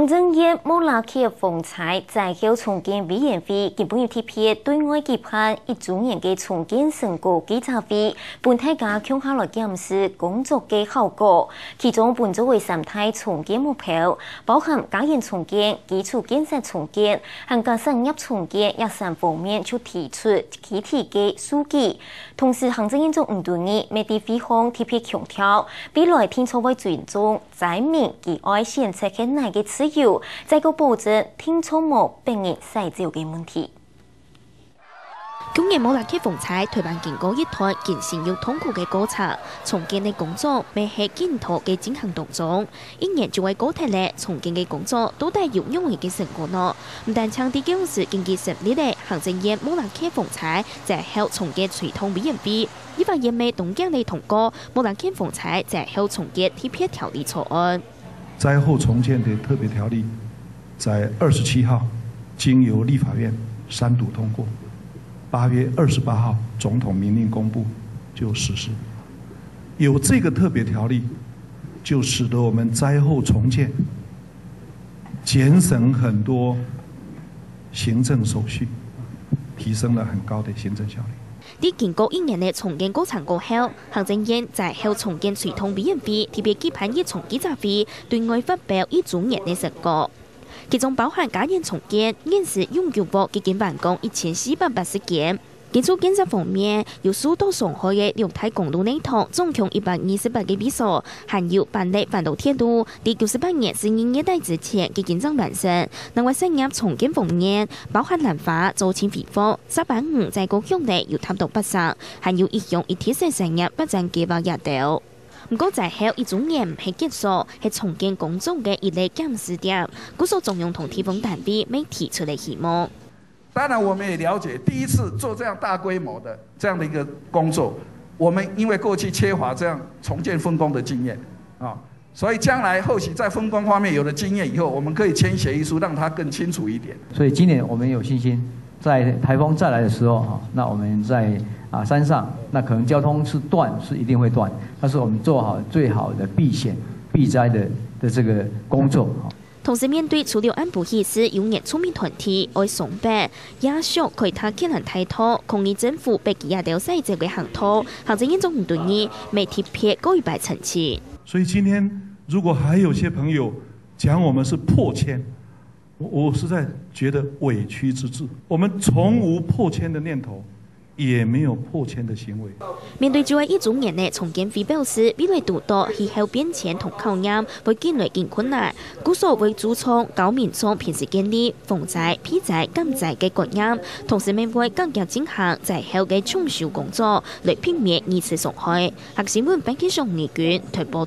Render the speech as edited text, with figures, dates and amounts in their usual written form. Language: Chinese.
政院莫拉克风采在后重建委员会基本要贴片对外期盼1周年嘅重建成果检查会，本大家共下来检视工作嘅效果。其中本作为3大重建目标，包含家园重建、基础建设重建、和加商业重建这3方面，就提出具体嘅数据。同时，行政院总5对2每地会方贴片强调，未来天初会尊重灾民及爱选择嘅哪嘅自由，再个保证天初无病人洗照嘅问题。今年莫拉克风采推办经过一段艰辛又痛苦嘅过程，重建嘅工作未喺檢討嘅進行當中，一年就會高睇咧重建嘅工作都帶有用嘅成果咯。唔但強調舊時經濟實力咧，行政院莫拉克風采在後重建傳統委員會，依法也未東京嚟通過莫拉克風采在後重建貼片條例草案。災後重建的特別條例在27號經由立法院3讀通過。8月28號總統明令公布就實施，有這個特別條例，就使得我們災後重建減省很多行政手續，提升了很高的行政效率。喺經過1年嘅重建過程過後，行政院在後重建傳統委員會特別期盼一重檢查會對外發表1周年嘅成果。其中包含家園重建，現時擁有過基建完工1480件。基礎建設方面，有數到上海嘅遼太公路內趟，總共128個比所，還有辦理環島鐵路，第98年12月底之前嘅建設完成。另外商業重建方面，包含南華、造錢肥貨、385在高鄉地有達到80，還有一項一體式商業不佔計劃也到。不過在後1周年唔係結束，係重建工作嘅一類檢視點，故所中央同地方單位未提出嚟希望。當然，我們也了解，第一次做這樣大規模的這樣的一個工作，我們因為過去缺乏這樣重建分工的經驗啊，所以將來後續在分工方面有了經驗以後，我們可以簽協議書，讓它更清楚一點。所以今年我們有信心，在颱風再來的時候，那我們在山上，那可能交通是斷，是一定會斷，但是我們做好最好的避險避災的這個工作。同時面對除了安保意識有熱出面團體愛崇拜，也屬其他可能態度，抗議政府被其亞掉細節嘅行動，行政院總唔同意，未貼片告一百層次。所以今天如果還有些朋友講我們是破遷，我實在覺得委屈之至。我們從無破遷的念頭，也沒有破遷的行為。面對住1周年嘅重建會表示，未來度到氣候變遷同考驗會見來更困難，故所會注重高民眾平時建立防災、避災、減災嘅觀念，同時未會更加進行在後嘅重修工作，來避免二次傷害。新聞編輯上李娟台報。